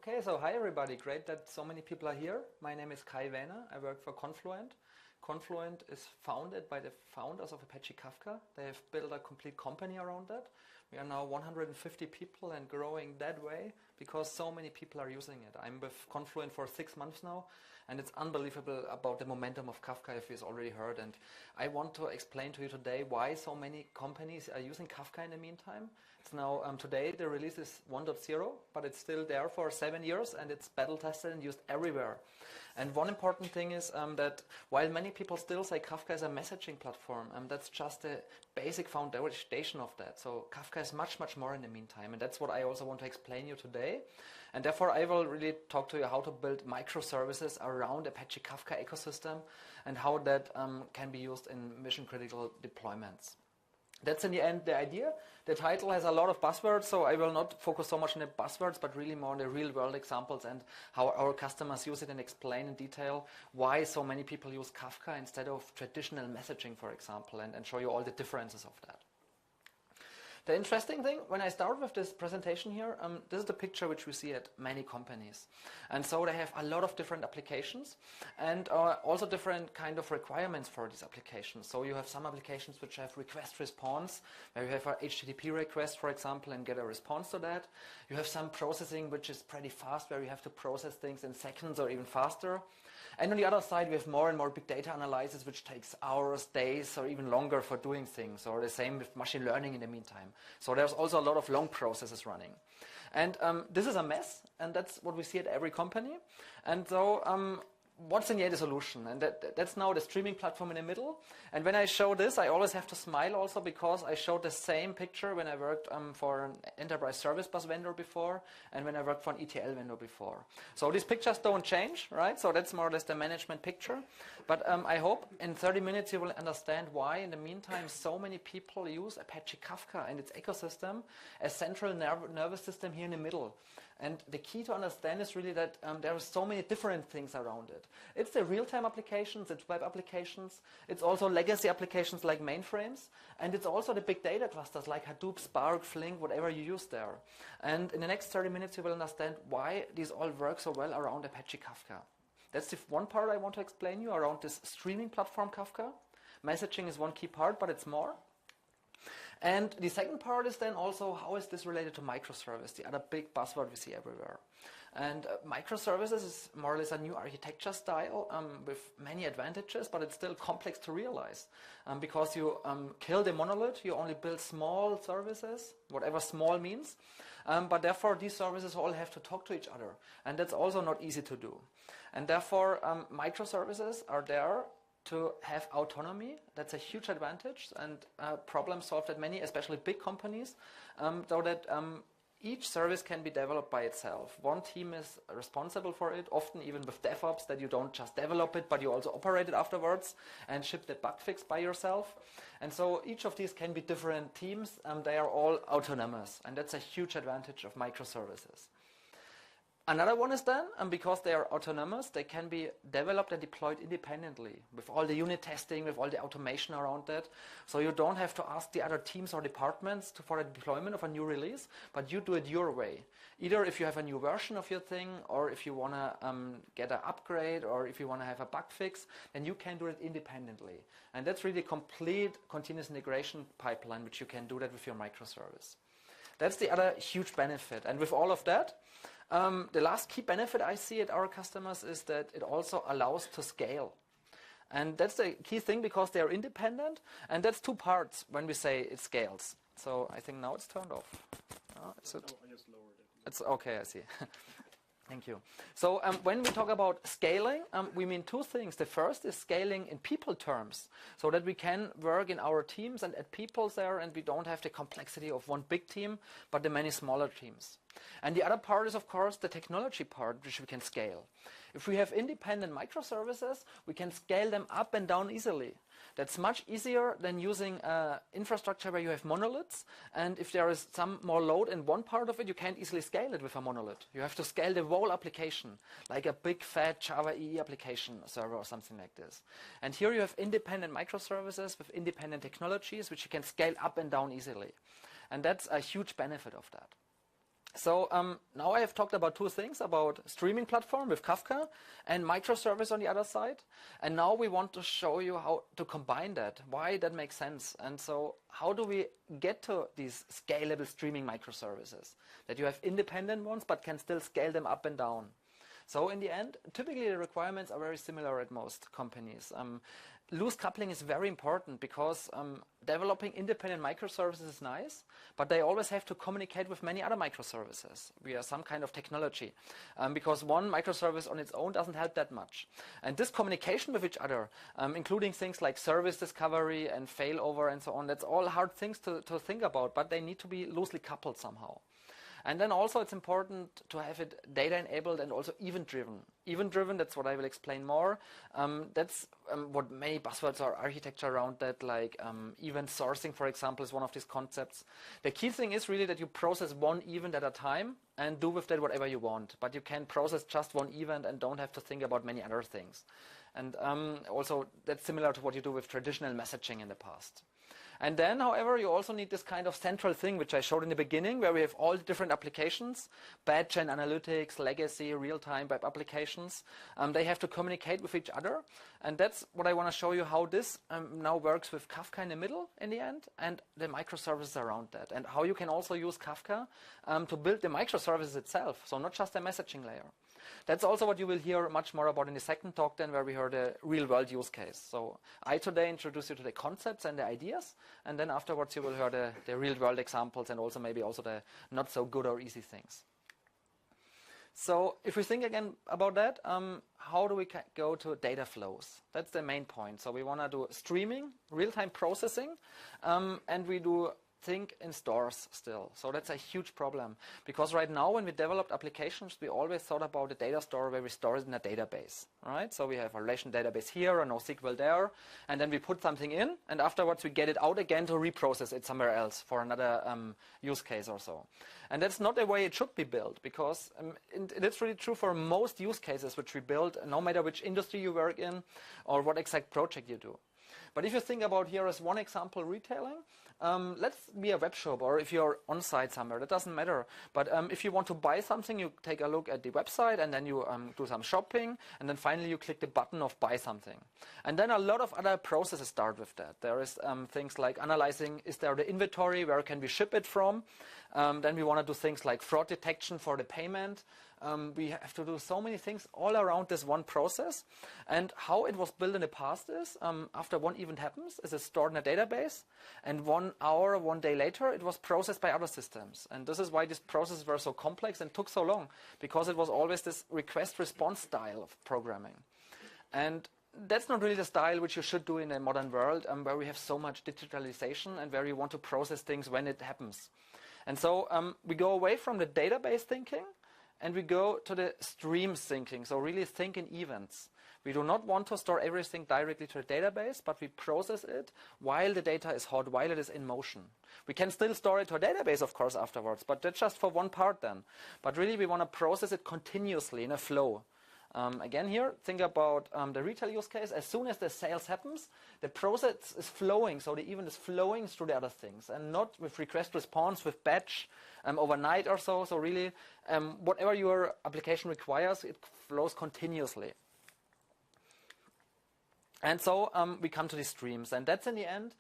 Okay, so hi everybody. Great that so many people are here. My name is Wähner. I work for Confluent. Confluent is founded by the founders of Apache Kafka. They have built a complete company around that. We are now 150 people and growing that way because so many people are using it. I'm with Confluent for 6 months now, and it's unbelievable about the momentum of Kafka, if you've already heard. And I want to explain to you today why so many companies are using Kafka in the meantime. It's now, today the release is 1.0, but it's still there for 7 years and it's battle tested and used everywhere. And one important thing is that while many people still say Kafka is a messaging platform, that's just the basic foundation of that. So Kafka is much, much more in the meantime, and that's what I also want to explain you today. And therefore I will really talk to you how to build microservices around Apache Kafka ecosystem and how that can be used in mission critical deployments. That's in the end the idea. The title has a lot of buzzwords, so I will not focus so much on the buzzwords, but really more on the real world examples and how our customers use it and explain in detail why so many people use Kafka instead of traditional messaging, for example, and show you all the differences of that. The interesting thing, when I start with this presentation here, this is the picture which we see at many companies. And so they have a lot of different applications and also different kind of requirements for these applications. So you have some applications which have request response, where you have a HTTP request, for example, and get a response to that. You have some processing which is pretty fast, where you have to process things in seconds or even faster. And on the other side, we have more and more big data analysis, which takes hours, days, or even longer for doing things, or the same with machine learning in the meantime. So there's also a lot of long processes running. And this is a mess, and that's what we see at every company. And so what's in the end the solution? And that's now the streaming platform in the middle. And when I show this, I always have to smile also because I showed the same picture when I worked for an enterprise service bus vendor before and when I worked for an ETL vendor before. So these pictures don't change, right? So that's more or less the management picture. But I hope in 30 minutes you will understand why in the meantime so many people use Apache Kafka and its ecosystem as central nervous system here in the middle. And the key to understand is really that there are so many different things around it. It's the real-time applications, it's web applications, it's also legacy applications like mainframes, and it's also the big data clusters like Hadoop, Spark, Flink, whatever you use there. And in the next 30 minutes you will understand why these all work so well around Apache Kafka. That's the one part I want to explain you around this streaming platform Kafka. Messaging is one key part, but it's more. And the second part is then also how is this related to microservice, the other big buzzword we see everywhere. And microservices is more or less a new architecture style with many advantages, but it's still complex to realize because you kill the monolith, you only build small services, whatever small means, but therefore these services all have to talk to each other, and that's also not easy to do. And therefore microservices are there to have autonomy. That's a huge advantage and problem solved at many, especially big companies, so that each service can be developed by itself. One team is responsible for it, often even with DevOps, that you don't just develop it, but you also operate it afterwards and ship the bug fix by yourself. And so each of these can be different teams, they are all autonomous, and that's a huge advantage of microservices. Another one is then, because they are autonomous, they can be developed and deployed independently with all the unit testing, with all the automation around that. So you don't have to ask the other teams or departments for the deployment of a new release, but you do it your way. Either if you have a new version of your thing, or if you want to get an upgrade, or if you want to have a bug fix, then you can do it independently. And that's really a complete continuous integration pipeline, which you can do that with your microservice. That's the other huge benefit. And with all of that, the last key benefit I see at our customers is that it also allows to scale. And that's the key thing because they are independent. And that's two parts when we say it scales. So I think now it's turned off. Is it? I just lowered it. It's okay, I see. Thank you. So when we talk about scaling, we mean two things. The first is scaling in people terms, so that we can work in our teams and add people there, and we don't have the complexity of one big team, but the many smaller teams. And the other part is, of course, the technology part, which we can scale. If we have independent microservices, we can scale them up and down easily. That's much easier than using infrastructure where you have monoliths, and if there is some more load in one part of it, you can't easily scale it with a monolith. You have to scale the whole application, like a big fat Java EE application server or something like this. And here you have independent microservices with independent technologies, which you can scale up and down easily. And that's a huge benefit of that. So now I have talked about two things, about streaming platform with Kafka and microservice on the other side. And now we want to show you how to combine that, why that makes sense. And so how do we get to these scalable streaming microservices, that you have independent ones but can still scale them up and down. So in the end, typically the requirements are very similar at most companies. Loose coupling is very important because developing independent microservices is nice, but they always have to communicate with many other microservices via some kind of technology, because one microservice on its own doesn't help that much. And this communication with each other, including things like service discovery and failover and so on, that's all hard things to think about, but they need to be loosely coupled somehow. And then also it's important to have it data-enabled and also event-driven. Event-driven, that's what I will explain more. That's what many buzzwords are architecture around that, like event sourcing, for example, is one of these concepts. The key thing is really that you process one event at a time and do with that whatever you want. But you can process just one event and don't have to think about many other things. And also that's similar to what you do with traditional messaging in the past. And then, however, you also need this kind of central thing, which I showed in the beginning, where we have all the different applications, batch and analytics, legacy, real-time web applications. They have to communicate with each other. And that's what I want to show you, how this now works with Kafka in the middle in the end, and the microservices around that, and how you can also use Kafka to build the microservices itself, so not just the messaging layer. That's also what you will hear much more about in the second talk then, where we heard a real-world use case. So I today introduce you to the concepts and the ideas, and then afterwards you will hear the real-world examples and also maybe also the not so good or easy things. So if we think again about that, how do we go to data flows? That's the main point. So we want to do streaming, real-time processing, and we do think in stores still. So that's a huge problem, because right now when we developed applications, we always thought about a data store where we store it in a database, right? So we have a relation database here, a NoSQL there, and then we put something in, and afterwards we get it out again to reprocess it somewhere else for another use case or so. And that's not the way it should be built, because it's really true for most use cases which we build, no matter which industry you work in or what exact project you do. But if you think about here as one example, retailing, let's be a web shop, or if you're on site somewhere, that doesn't matter. But if you want to buy something, you take a look at the website and then you do some shopping, and then finally you click the button of buy something. And then a lot of other processes start with that. There is things like analyzing, is there the inventory, where can we ship it from? Then we want to do things like fraud detection for the payment. We have to do so many things all around this one process. And how it was built in the past is, after one event happens, it's stored in a database, and 1 hour, 1 day later, it was processed by other systems. And this is why these processes were so complex and took so long, because it was always this request-response style of programming. And that's not really the style which you should do in a modern world, where we have so much digitalization and where you want to process things when it happens. And so we go away from the database thinking and we go to the streams thinking, so really think in events. We do not want to store everything directly to the database, but we process it while the data is hot, while it is in motion. We can still store it to a database, of course, afterwards, but that's just for one part then. But really we want to process it continuously in a flow. Again here, think about the retail use case. As soon as the sales happens, the process is flowing, so the event is flowing through the other things, and not with request response, with batch overnight or so. So really, whatever your application requires, it flows continuously. And so we come to the streams, and that's in the end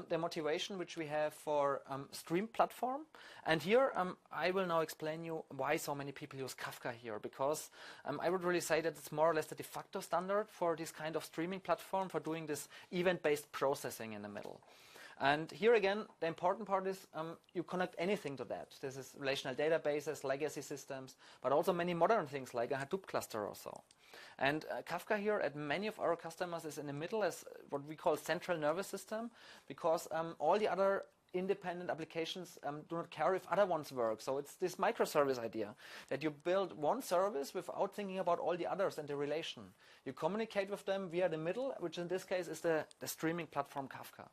the motivation which we have for stream platform. And here I will now explain you why so many people use Kafka here, because I would really say that it's more or less the de facto standard for this kind of streaming platform for doing this event-based processing in the middle. And here again, the important part is you connect anything to that. This is relational databases, legacy systems, but also many modern things like a Hadoop cluster or so. And Kafka here at many of our customers is in the middle as what we call central nervous system, because all the other independent applications do not care if other ones work. So it's this microservice idea that you build one service without thinking about all the others and the relation. You communicate with them via the middle, which in this case is the streaming platform Kafka.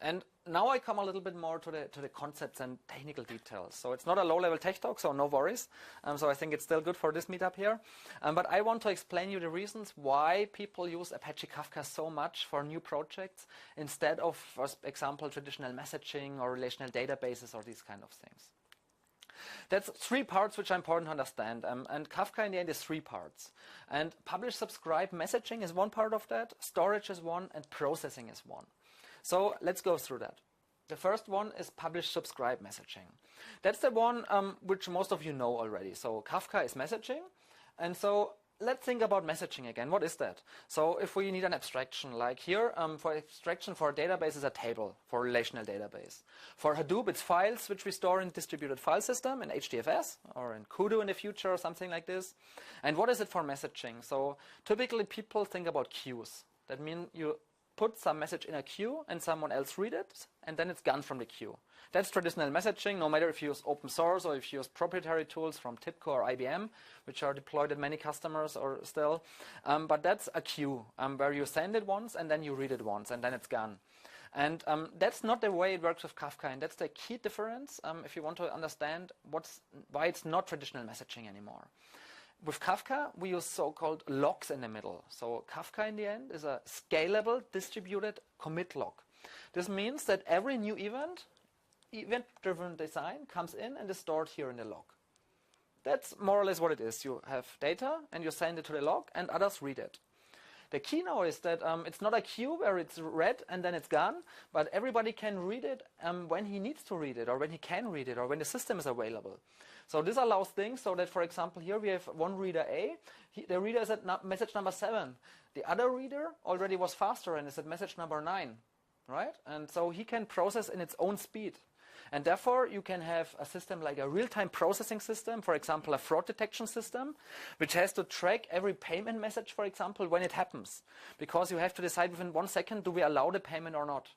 And now I come a little bit more to the concepts and technical details. So it's not a low-level tech talk, so no worries. So I think it's still good for this meetup here. But I want to explain you the reasons why people use Apache Kafka so much for new projects instead of, for example, traditional messaging or relational databases or these kind of things. That's 3 parts which are important to understand. And Kafka in the end is 3 parts. And publish, subscribe, messaging is one part of that. Storage is one, and processing is one. So let's go through that. The first one is publish, subscribe messaging. That's the one which most of you know already. So Kafka is messaging. And so let's think about messaging again. What is that? So if we need an abstraction, like here, for abstraction for a database is a table for a relational database. For Hadoop, it's files which we store in distributed file system in HDFS or in Kudu in the future or something like this. And what is it for messaging? So typically people think about queues. That means you put some message in a queue and someone else read it, and then it's gone from the queue. That's traditional messaging, no matter if you use open source or if you use proprietary tools from TIBCO or IBM, which are deployed at many customers or still. But that's a queue where you send it once and then you read it once and then it's gone. And that's not the way it works with Kafka, and that's the key difference if you want to understand why it's not traditional messaging anymore. With Kafka, we use so-called logs in the middle. So Kafka in the end is a scalable, distributed commit log. This means that every new event-driven design comes in and is stored here in the log. That's more or less what it is. You have data and you send it to the log and others read it. The key now is that it's not a queue where it's read and then it's gone, but everybody can read it when he needs to read it, or when he can read it, or when the system is available. So this allows things so that, for example, here we have one reader A. The reader is at message number 7. The other reader already was faster and is at message number 9, right? And so he can process in its own speed. And therefore, you can have a system like a real-time processing system, for example, a fraud detection system, which has to track every payment message, for example, when it happens. Because you have to decide within 1 second, do we allow the payment or not?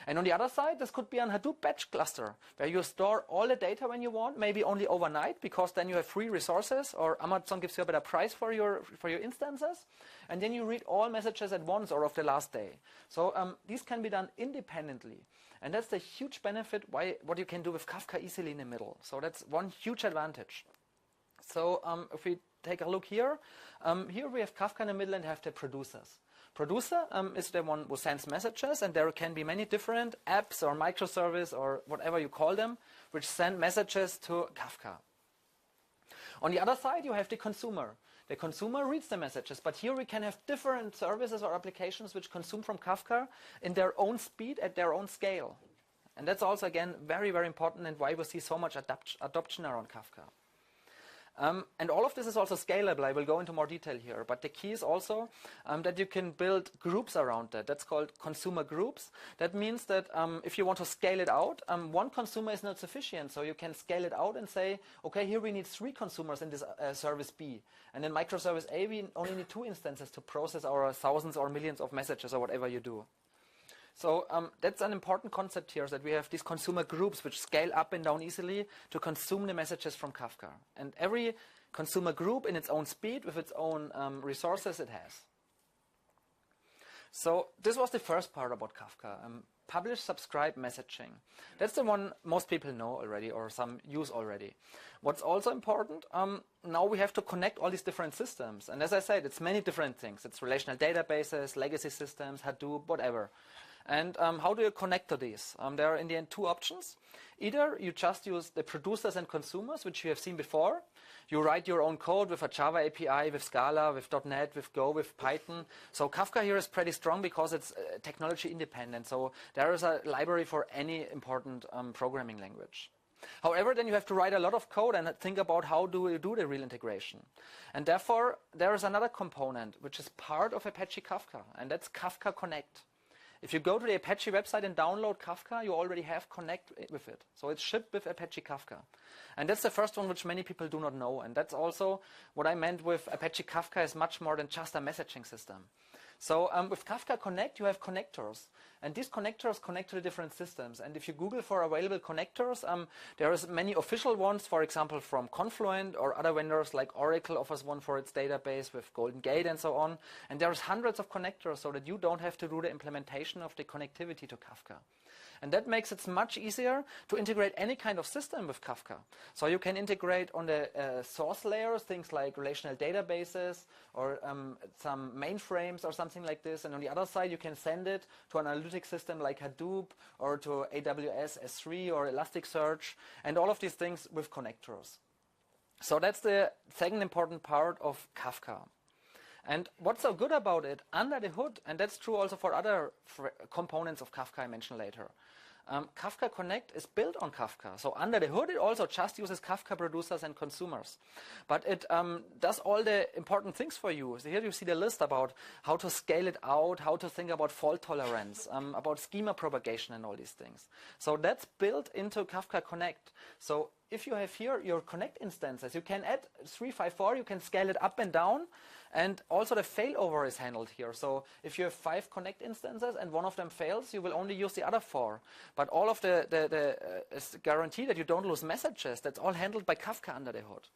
And on the other side, this could be a Hadoop batch cluster, where you store all the data when you want, maybe only overnight, because then you have free resources, or Amazon gives you a better price for your instances. And then you read all messages at once or of the last day. So these can be done independently. And that's the huge benefit what you can do with Kafka easily in the middle. So that's one huge advantage. So if we take a look here, here we have Kafka and Midland have the producers. Producer is the one who sends messages, and there can be many different apps or microservices or whatever you call them, which send messages to Kafka. On the other side, you have the consumer. The consumer reads the messages, but here we can have different services or applications which consume from Kafka in their own speed at their own scale. And that's also, again, very, very important, and why we see so much adoption around Kafka. And all of this is also scalable. I will go into more detail here. But the key is also that you can build groups around that. That's called consumer groups. That means that if you want to scale it out, one consumer is not sufficient. So you can scale it out and say, okay, here we need 3 consumers in this service B. And in microservice A, we only need 2 instances to process our thousands or millions of messages or whatever you do. So that's an important concept here, that we have these consumer groups which scale up and down easily to consume the messages from Kafka. And every consumer group in its own speed with its own resources it has. So this was the first part about Kafka. Publish, subscribe, messaging. That's the one most people know already or some use already. What's also important, now we have to connect all these different systems. And as I said, it's many different things. It's relational databases, legacy systems, Hadoop, whatever. And how do you connect to these? There are in the end 2 options. Either you just use the producers and consumers, which you have seen before. You write your own code with a Java API, with Scala, with .NET, with Go, with Python. So Kafka here is pretty strong because it's technology independent. So there is a library for any important programming language. However, then you have to write a lot of code and think about how do we do the real integration. And therefore, there is another component which is part of Apache Kafka, and that's Kafka Connect. If you go to the Apache website and download Kafka, you already have Connect with it. So it's shipped with Apache Kafka. And that's the first one which many people do not know. And that's also what I meant with Apache Kafka is much more than just a messaging system. So with Kafka Connect, you have connectors. And these connectors connect to the different systems. And if you Google for available connectors, there are many official ones, for example, from Confluent or other vendors like Oracle offers one for its database with Golden Gate and so on. And there's hundreds of connectors so that you don't have to do the implementation of the connectivity to Kafka. And that makes it much easier to integrate any kind of system with Kafka. So you can integrate on the source layers, things like relational databases or some mainframes or something something like this. And on the other side, you can send it to an analytic system like Hadoop or to AWS S3 or Elasticsearch, and all of these things with connectors. So that's the second important part of Kafka. And what's so good about it, under the hood, and that's true also for other components of Kafka I mentioned later, Kafka Connect is built on Kafka. So under the hood, it also just uses Kafka producers and consumers. But it does all the important things for you. So here you see the list about how to scale it out, how to think about fault tolerance, about schema propagation and all these things. So that's built into Kafka Connect. So if you have here your Connect instances, you can add 354, you can scale it up and down. And also the failover is handled here. So if you have 5 Connect instances and one of them fails, you will only use the other 4. But all of the guarantee that you don't lose messages, that's all handled by Kafka under the hood.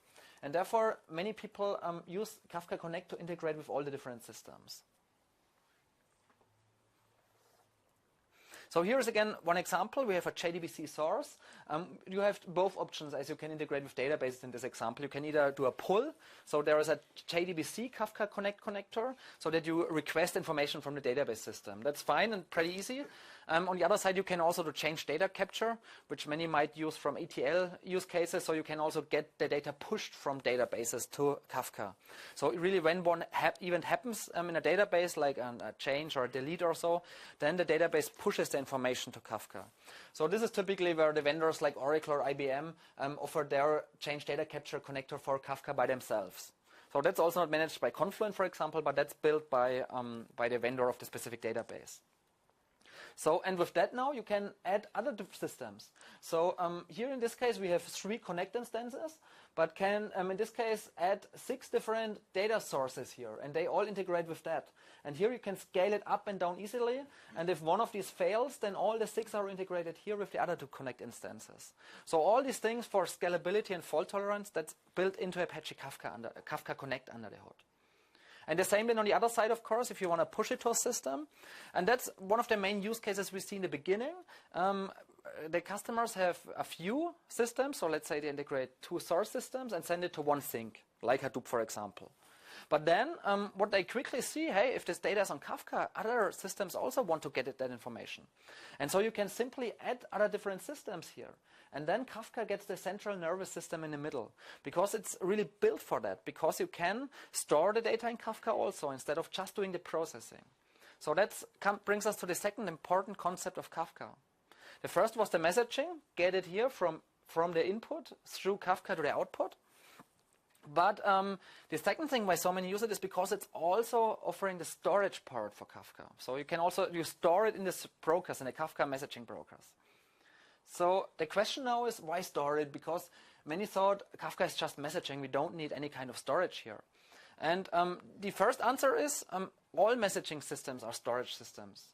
And therefore, many people use Kafka Connect to integrate with all the different systems. So here is again one example. We have a JDBC source. You have both options as you can integrate with databases in this example. You can either do a pull. So there is a JDBC Kafka Connect connector so that you request information from the database system. That's fine and pretty easy. On the other side, you can also do change data capture, which many might use from ETL use cases. So you can also get the data pushed from databases to Kafka. So really when one event happens in a database, like a change or a delete or so, then the database pushes the information to Kafka. So this is typically where the vendors like Oracle or IBM offer their change data capture connector for Kafka by themselves. So that's also not managed by Confluent, for example, but that's built by the vendor of the specific database. So, and with that now, you can add other systems. So here in this case, we have 3 Connect instances, but can, in this case, add 6 different data sources here, and they all integrate with that. And here you can scale it up and down easily, and if one of these fails, then all the 6 are integrated here with the other 2 Connect instances. So all these things for scalability and fault tolerance, that's built into Apache Kafka Connect under the hood. And the same then on the other side, of course, if you want to push it to a system. And that's one of the main use cases we see in the beginning. The customers have a few systems. So let's say they integrate 2 source systems and send it to one sink, like Hadoop, for example. But then what they quickly see, hey, if this data is on Kafka, other systems also want to get that information. And so you can simply add other different systems here. And then Kafka gets the central nervous system in the middle, because it's really built for that, because you can store the data in Kafka also instead of just doing the processing. So that brings us to the second important concept of Kafka. The first was the messaging, get it here from the input through Kafka to the output. But the second thing why so many use it is because it's also offering the storage part for Kafka. So you store it in the brokers, in the Kafka messaging brokers. So the question now is, why store it? Because many thought Kafka is just messaging. We don't need any kind of storage here. And the first answer is all messaging systems are storage systems.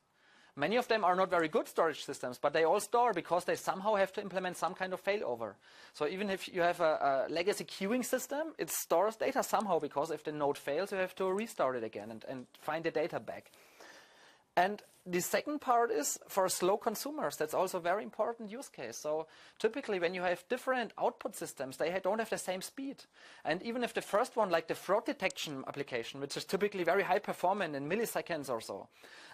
Many of them are not very good storage systems, but they all store because they somehow have to implement some kind of failover. So even if you have a legacy queuing system, it stores data somehow, because if the node fails, you have to restart it again and find the data back. And the second part is for slow consumers. That's also a very important use case. So typically when you have different output systems, they don't have the same speed. And even if the first one, like the fraud detection application, which is typically very high performant in milliseconds or so,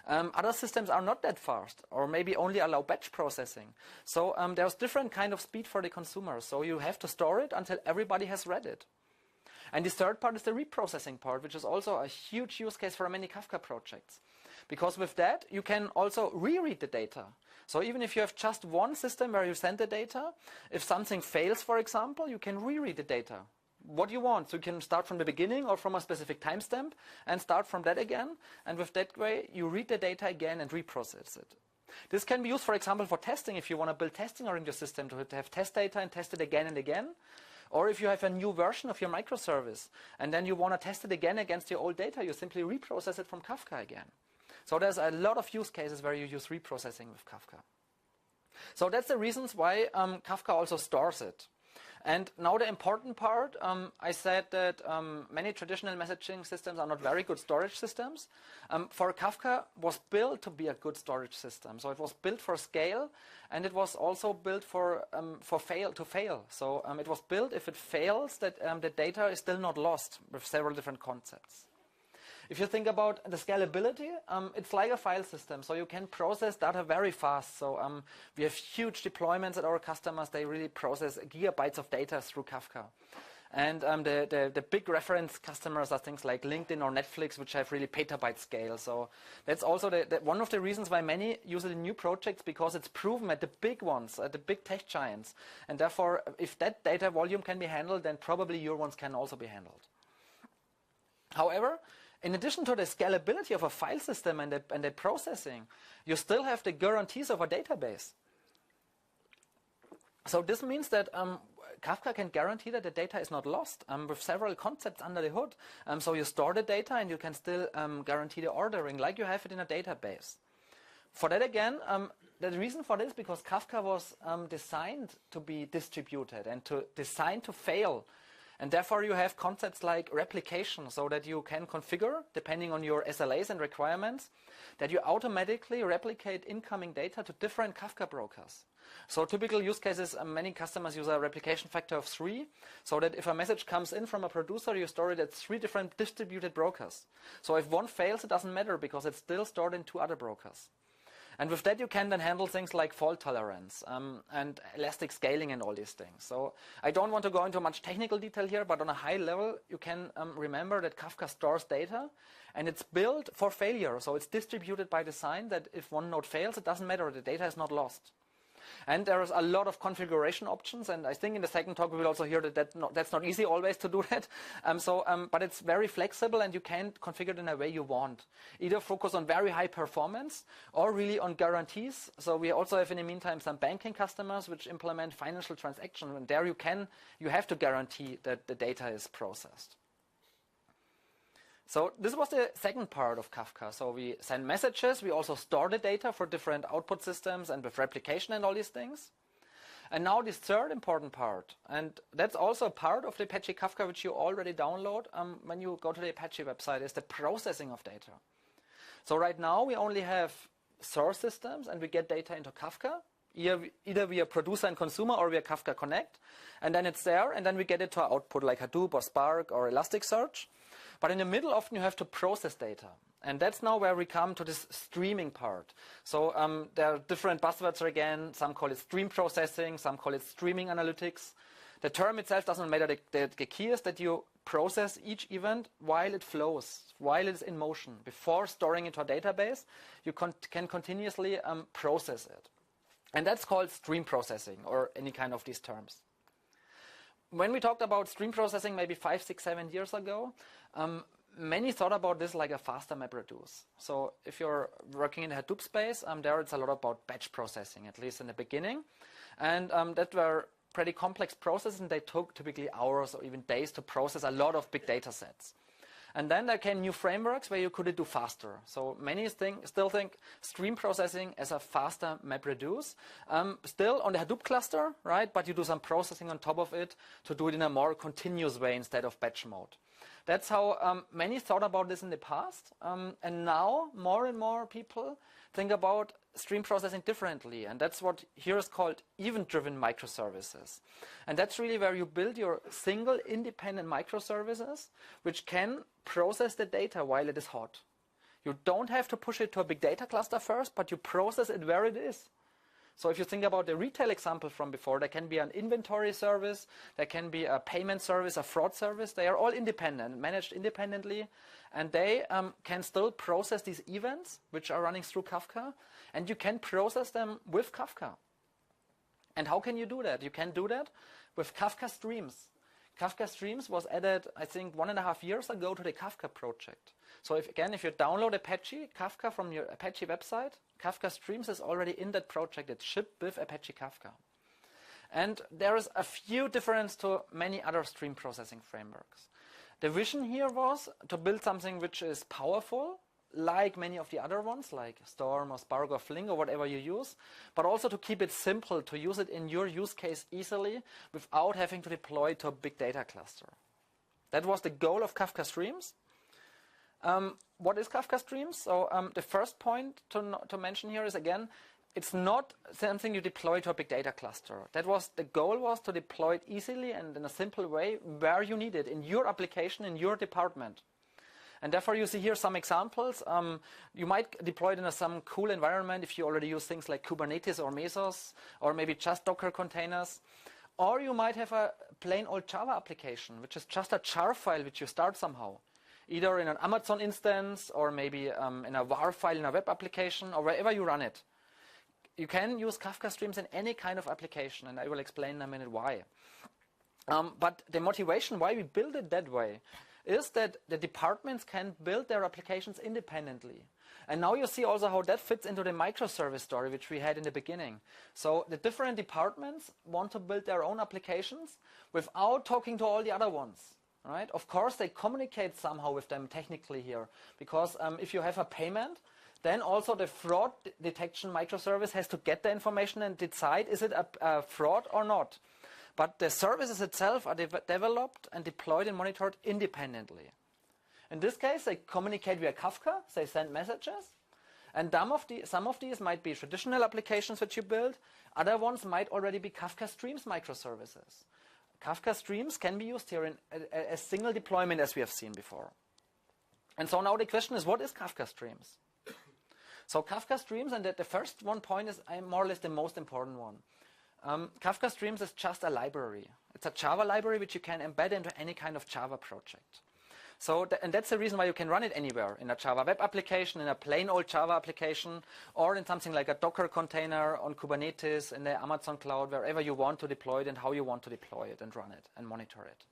other systems are not that fast, or maybe only allow batch processing. So there's different kind of speed for the consumers. So you have to store it until everybody has read it. And the third part is the reprocessing part, which is also a huge use case for many Kafka projects. Because with that, you can also reread the data. So even if you have just one system where you send the data, if something fails, for example, you can reread the data. What you want. So you can start from the beginning or from a specific timestamp and start from that again. And with that way, you read the data again and reprocess it. This can be used, for example, for testing. If you want to build testing around your system to have test data and test it again and again. Or if you have a new version of your microservice and then you want to test it again against your old data, you simply reprocess it from Kafka again. So there's a lot of use cases where you use reprocessing with Kafka. So that's the reasons why Kafka also stores it. And now the important part, I said that many traditional messaging systems are not very good storage systems. For Kafka was built to be a good storage system. So it was built for scale, and it was also built for fail. So it was built, if it fails, that the data is still not lost, with several different concepts. if you think about the scalability, it's like a file system. So you can process data very fast. So we have huge deployments at our customers. They really process gigabytes of data through Kafka. And the big reference customers are things like LinkedIn or Netflix, which have really petabyte scale. So that's also one of the reasons why many use it in new projects, because it's proven at the big ones, at the big tech giants. And therefore, if that data volume can be handled, then probably your ones can also be handled. However, in addition to the scalability of a file system and the processing, you still have the guarantees of a database. So this means that Kafka can guarantee that the data is not lost with several concepts under the hood. So you store the data and you can still guarantee the ordering like you have it in a database. For that again, the reason for this is because Kafka was designed to be distributed and designed to fail. And therefore you have concepts like replication, so that you can configure, depending on your SLAs and requirements, that you automatically replicate incoming data to different Kafka brokers. So typical use cases, many customers use a replication factor of 3, so that if a message comes in from a producer, you store it at 3 different distributed brokers. So if one fails, it doesn't matter, because it's still stored in 2 other brokers. And with that, you can then handle things like fault tolerance and elastic scaling and all these things. So I don't want to go into much technical detail here, but on a high level, you can remember that Kafka stores data, and it's built for failure. So it's distributed by design, that if one node fails, it doesn't matter, the data is not lost. And there is a lot of configuration options, and I think in the second talk we will also hear that that's not easy always to do that. But it's very flexible, and you can configure it in a way you want. Either focus on very high performance or really on guarantees. So we also have in the meantime some banking customers which implement financial transactions, and there you have to guarantee that the data is processed. So this was the second part of Kafka. So we send messages, we also store the data for different output systems and with replication and all these things. And now this third important part, and that's also a part of the Apache Kafka which you already download when you go to the Apache website, is the processing of data. So right now we only have source systems and we get data into Kafka, either via producer and consumer or via Kafka Connect, and then it's there, and then we get it to our output like Hadoop or Spark or Elasticsearch. But in the middle, often you have to process data. And that's now where we come to this streaming part. So there are different buzzwords again. Some call it stream processing, some call it streaming analytics. The term itself doesn't matter. The key is that you process each event while it flows, while it's in motion. Before storing it to a database, you can continuously process it. And that's called stream processing, or any kind of these terms. When we talked about stream processing maybe 5, 6, 7 years ago, many thought about this like a faster MapReduce. So if you're working in the Hadoop space, there it's a lot about batch processing, at least in the beginning. And that were pretty complex processes, and they took typically hours or even days to process a lot of big data sets. And then there came new frameworks where you could do faster. So many still think stream processing as a faster MapReduce. Still on the Hadoop cluster, right? But you do some processing on top of it to do it in a more continuous way instead of batch mode. That's how many thought about this in the past. And now more and more people think about stream processing differently. And that's what here is called event-driven microservices. And that's really where you build your single independent microservices, which can process the data while it is hot. You don't have to push it to a big data cluster first, but you process it where it is. So if you think about the retail example from before, there can be an inventory service, there can be a payment service, a fraud service. They are all independent, managed independently, and they can still process these events which are running through Kafka, and you can process them with Kafka. And how can you do that? You can do that with Kafka Streams. Kafka Streams was added, I think, 1.5 years ago to the Kafka project. So if you download Apache Kafka from your Apache website, Kafka Streams is already in that project. It's shipped with Apache Kafka. And there is a few differences to many other stream processing frameworks. The vision here was to build something which is powerful, like many of the other ones, like Storm or Spark or Flink or whatever you use, but also to keep it simple, to use it in your use case easily without having to deploy to a big data cluster. That was the goal of Kafka Streams. What is Kafka Streams? So the first point to mention here is, again, it's not something you deploy to a big data cluster. The goal was to deploy it easily and in a simple way where you need it, in your application, in your department. And therefore, you see here some examples. You might deploy it in some cool environment if you already use things like Kubernetes or Mesos, or maybe just Docker containers. Or you might have a plain old Java application, which is just a jar file which you start somehow, either in an Amazon instance or maybe in a var file in a web application or wherever you run it. You can use Kafka Streams in any kind of application, and I will explain in a minute why. But the motivation why we build it that way is that the departments can build their applications independently. And now you see also how that fits into the microservice story which we had in the beginning. So the different departments want to build their own applications without talking to all the other ones. Right? Of course, they communicate somehow with them technically here, because if you have a payment, then also the fraud detection microservice has to get the information and decide is it a fraud or not. But the services itself are developed and deployed and monitored independently. In this case, they communicate via Kafka, they send messages, and some of these might be traditional applications that you build, other ones might already be Kafka Streams microservices. Kafka Streams can be used here in a single deployment as we have seen before. And so now the question is, what is Kafka Streams? So Kafka Streams, and the first one point is more or less the most important one. Kafka Streams is just a library. It's a Java library which you can embed into any kind of Java project. So, and that's the reason why you can run it anywhere, in a Java web application, in a plain old Java application, or in something like a Docker container on Kubernetes, in the Amazon cloud, wherever you want to deploy it and how you want to deploy it and run it and monitor it.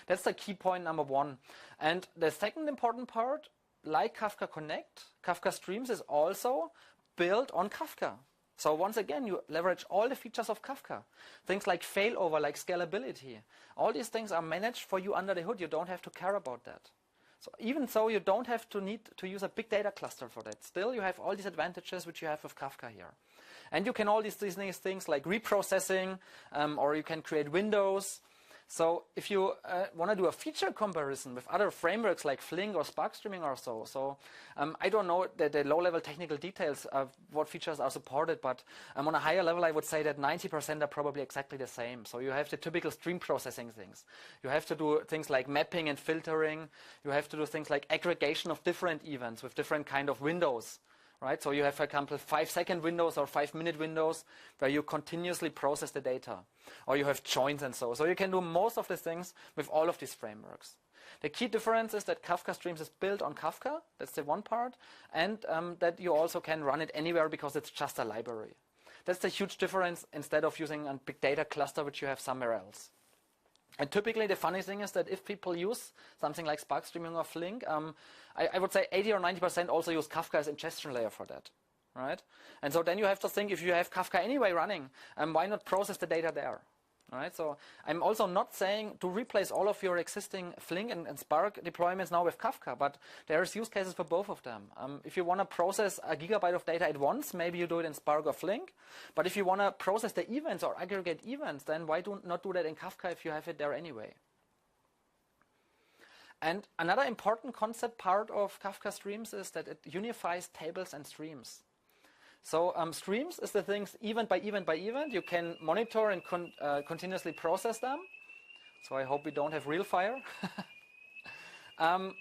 That's the key point number one. And the second important part, like Kafka Connect, Kafka Streams is also built on Kafka. So once again, you leverage all the features of Kafka. Things like failover, like scalability. All these things are managed for you under the hood. You don't have to care about that. So even so, you don't have to need to use a big data cluster for that. Still, you have all these advantages which you have with Kafka here. And you can all these things like reprocessing, or you can create windows. So if you want to do a feature comparison with other frameworks like Flink or Spark Streaming or so I don't know the low-level technical details of what features are supported, but on a higher level I would say that 90% are probably exactly the same. So you have the typical stream processing things. You have to do things like mapping and filtering. You have to do things like aggregation of different events with different kind of windows. Right? So you have, for example, 5-second windows or 5-minute windows where you continuously process the data. Or you have joins and so. So you can do most of the things with all of these frameworks. The key difference is that Kafka Streams is built on Kafka. That's the one part. And that you also can run it anywhere because it's just a library. That's the huge difference instead of using a big data cluster which you have somewhere else. And typically the funny thing is that if people use something like Spark Streaming or Flink, I would say 80 or 90% also use Kafka as ingestion layer for that, right? And so then you have to think, if you have Kafka anyway running, why not process the data there, right? So I'm also not saying to replace all of your existing Flink and Spark deployments now with Kafka, but there's use cases for both of them. If you want to process a gigabyte of data at once, maybe you do it in Spark or Flink. But if you want to process the events or aggregate events, then why not do that in Kafka if you have it there anyway? And another important concept part of Kafka Streams is that it unifies tables and streams. So streams is the things event by event by event. You can monitor and continuously process them. So I hope we don't have real fire. And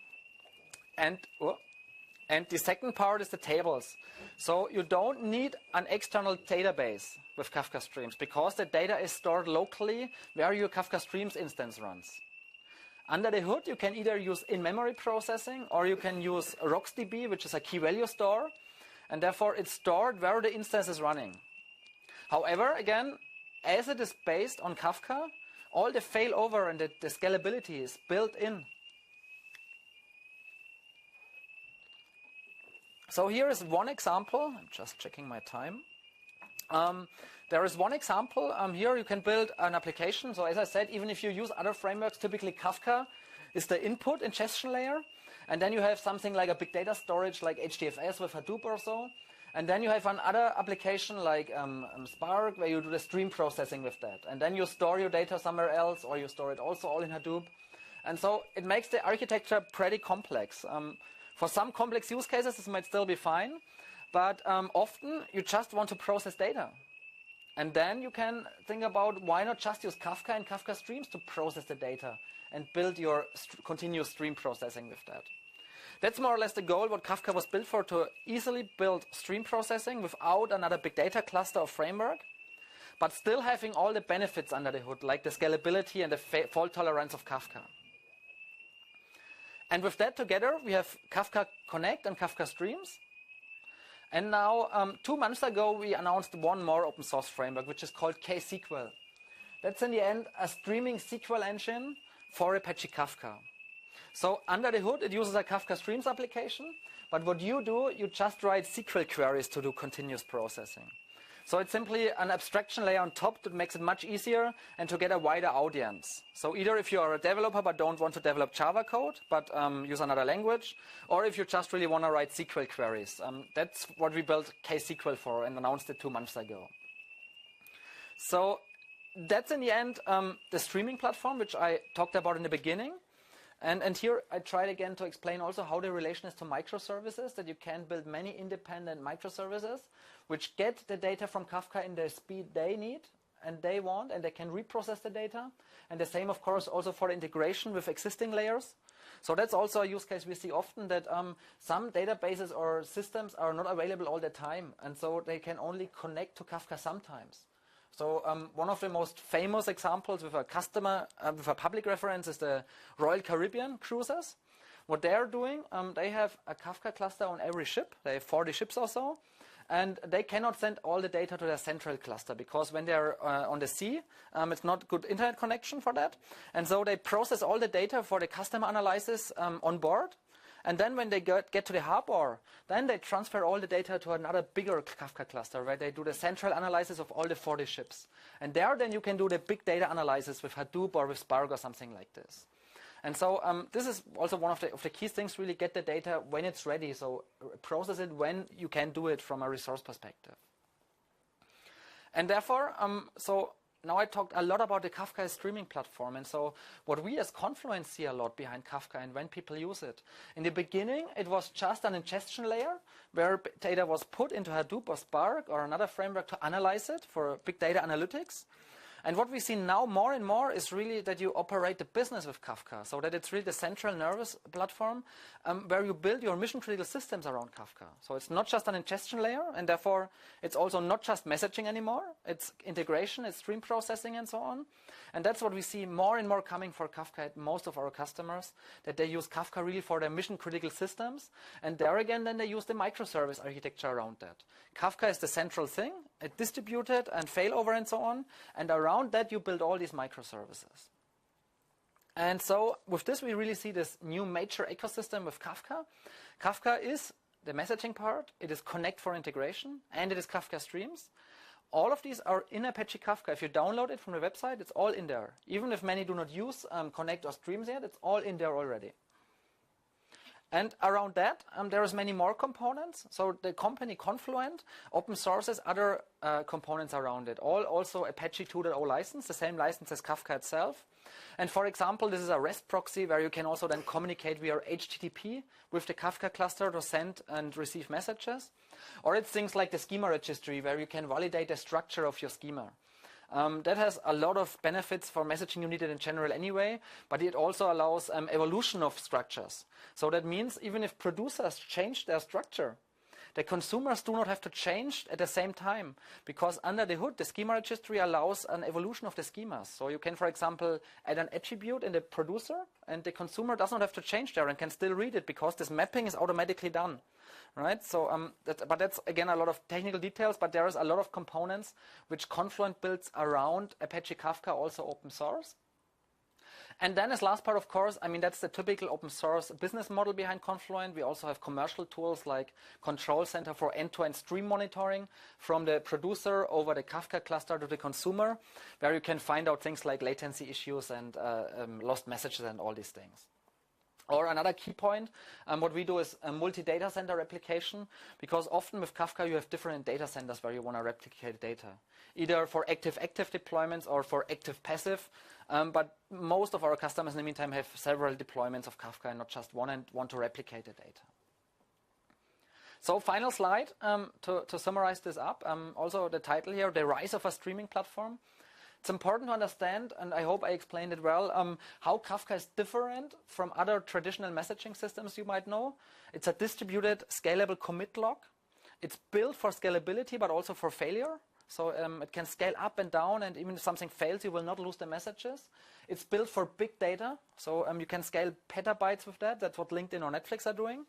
the second part is the tables. So you don't need an external database with Kafka Streams because the data is stored locally where your Kafka Streams instance runs. Under the hood, you can either use in-memory processing or you can use RocksDB, which is a key value store, and therefore it's stored where the instance is running. However, again, as it is based on Kafka, all the failover and the scalability is built in. So here is one example. I'm just checking my time. There is one example. Here you can build an application. So as I said, even if you use other frameworks, typically Kafka is the input ingestion layer. And then you have something like a big data storage like HDFS with Hadoop or so. And then you have another application like Spark where you do the stream processing with that. And then you store your data somewhere else or you store it also all in Hadoop. And so it makes the architecture pretty complex. For some complex use cases, this might still be fine. But often you just want to process data. And then you can think about why not just use Kafka and Kafka Streams to process the data and build your continuous stream processing with that. that's more or less the goal what Kafka was built for, to easily build stream processing without another big data cluster or framework, but still having all the benefits under the hood, like the scalability and the fault tolerance of Kafka. And with that together, we have Kafka Connect and Kafka Streams. And now, 2 months ago, we announced one more open source framework, which is called Kafka Sequel. That's in the end a streaming SQL engine for Apache Kafka. So under the hood, it uses a Kafka Streams application. But what you do, you just write SQL queries to do continuous processing. So it's simply an abstraction layer on top that makes it much easier and to get a wider audience. So either if you are a developer but don't want to develop Java code, but use another language, or if you just really want to write SQL queries. That's what we built Kafka Sequel for and announced it 2 months ago. So that's in the end the streaming platform, which I talked about in the beginning. And here I tried again to explain also how the relation is to microservices, that you can build many independent microservices which get the data from Kafka in the speed they need and they want, and they can reprocess the data. And the same, of course, also for the integration with existing layers. So that's also a use case we see often, that some databases or systems are not available all the time, and so they can only connect to Kafka sometimes. So one of the most famous examples with a customer, with a public reference, is the Royal Caribbean cruises. What they're doing, they have a Kafka cluster on every ship. They have 40 ships or so. And they cannot send all the data to their central cluster, because when they're on the sea, it's not good internet connection for that. And so they process all the data for the customer analysis on board. And then when they get to the harbor, then they transfer all the data to another bigger Kafka cluster, where they do the central analysis of all the 40 ships. And there then you can do the big data analysis with Hadoop or with Spark or something like this. And so this is also one of the key things, really get the data when it's ready. So process it when you can do it from a resource perspective. And therefore, so now I talked a lot about the Kafka streaming platform. And so what we as Confluent see a lot behind Kafka and when people use it. In the beginning, it was just an ingestion layer where data was put into Hadoop or Spark or another framework to analyze it for big data analytics. And what we see now more and more is really that you operate the business with Kafka, so that it's really the central nervous platform where you build your mission-critical systems around Kafka. So it's not just an ingestion layer, and therefore it's also not just messaging anymore. It's integration, it's stream processing, and so on. And that's what we see more and more coming for Kafka at most of our customers, that they use Kafka really for their mission-critical systems. And there again, then they use the microservice architecture around that. Kafka is the central thing, it's distributed and failover and so on, and around that you build all these microservices. And so with this we really see this new major ecosystem with Kafka. Kafka is the messaging part, it is Connect for integration, and it is Kafka Streams. All of these are in Apache Kafka. If you download it from the website, it's all in there. Even if many do not use Connect or Streams yet, it's all in there already. And around that, there is many more components. So the company Confluent open sources other components around it. All also Apache 2.0 license, the same license as Kafka itself. And for example, this is a REST proxy where you can also then communicate via HTTP with the Kafka cluster to send and receive messages. Or it's things like the schema registry where you can validate the structure of your schema. That has a lot of benefits for messaging you need it in general anyway, but it also allows evolution of structures. So that means even if producers change their structure, the consumers do not have to change at the same time, because under the hood, the schema registry allows an evolution of the schemas. So you can, for example, add an attribute in the producer, and the consumer does not have to change there and can still read it because this mapping is automatically done. Right? So, but that's again a lot of technical details, but there is a lot of components which Confluent builds around Apache Kafka, also open source. And then as last part, of course, I mean, that's the typical open source business model behind Confluent. We also have commercial tools like Control Center for end-to-end stream monitoring from the producer over the Kafka cluster to the consumer, where you can find out things like latency issues and lost messages and all these things. Or another key point, what we do is a multi-data center replication, because often with Kafka you have different data centers where you want to replicate data, either for active-active deployments or for active-passive. But most of our customers in the meantime have several deployments of Kafka and not just one, and want to replicate the data. So final slide to summarize this up. Also the title here, the rise of a streaming platform. it's important to understand, and I hope I explained it well, how Kafka is different from other traditional messaging systems you might know. It's a distributed, scalable commit log. It's built for scalability, but also for failure. So it can scale up and down, and even if something fails, you will not lose the messages. It's built for big data, so you can scale petabytes with that. That's what LinkedIn or Netflix are doing.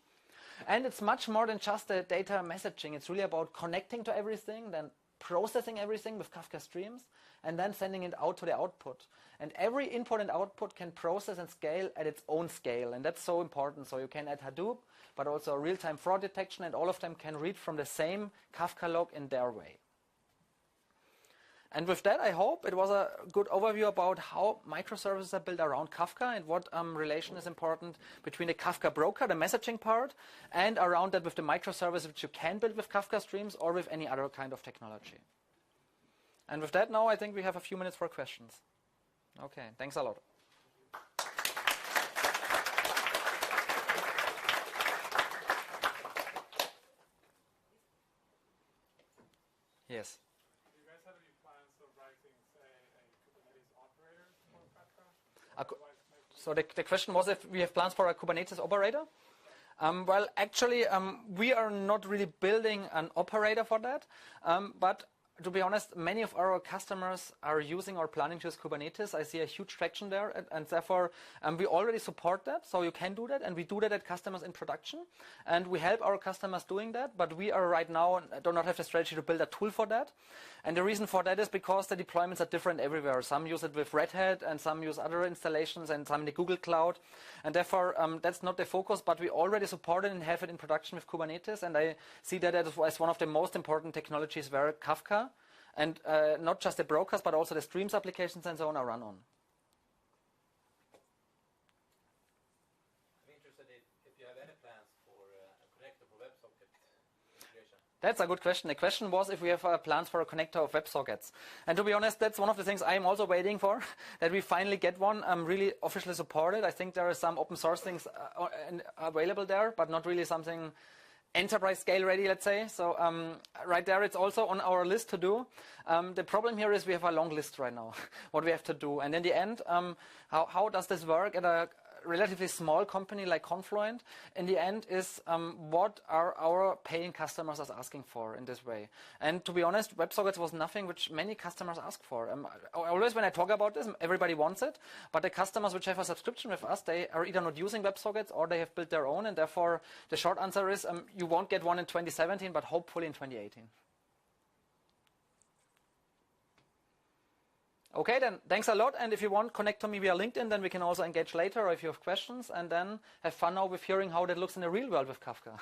And it's much more than just the data messaging. It's really about connecting to everything, then processing everything with Kafka Streams, and then sending it out to the output. And every input and output can process and scale at its own scale, and that's so important. So you can add Hadoop, but also real-time fraud detection, and all of them can read from the same Kafka log in their way. And with that, I hope it was a good overview about how microservices are built around Kafka and what relation is important between the Kafka broker, the messaging part, and around that with the microservice which you can build with Kafka Streams or with any other kind of technology. And with that, now I think we have a few minutes for questions. Okay, thanks a lot. Yes. So the question was if we have plans for a Kubernetes operator. Well, actually, we are not really building an operator for that, but to be honest, many of our customers are using or planning to use Kubernetes. I see a huge traction there, and therefore we already support that, so you can do that, and we do that at customers in production, and we help our customers doing that, but we are right now do not have the strategy to build a tool for that. And the reason for that is because the deployments are different everywhere. Some use it with Red Hat, and some use other installations, and some in the Google Cloud, and therefore that's not the focus, but we already support it and have it in production with Kubernetes, and I see that as one of the most important technologies where Kafka, and not just the brokers, but also the Streams applications and so on are run on. I'm interested if you have any plans for a connector for WebSocket integration. That's a good question. The question was if we have plans for a connector of WebSockets. And to be honest, that's one of the things I'm also waiting for, that we finally get one really officially supported. I think there are some open source things available there, but not really something enterprise scale ready, let's say. So right there, it's also on our list to do. The problem here is we have a long list right now, what we have to do. And in the end, how does this work at a relatively small company like Confluent? In the end is what are our paying customers asking for in this way? And to be honest, WebSockets was nothing which many customers ask for. Always when I talk about this, everybody wants it, but the customers which have a subscription with us, they are either not using WebSockets or they have built their own, and therefore the short answer is you won't get one in 2017, but hopefully in 2018. Okay, then thanks a lot, and if you want, connect to me via LinkedIn, then we can also engage later, or if you have questions, and then have fun now with hearing how that looks in the real world with Kafka.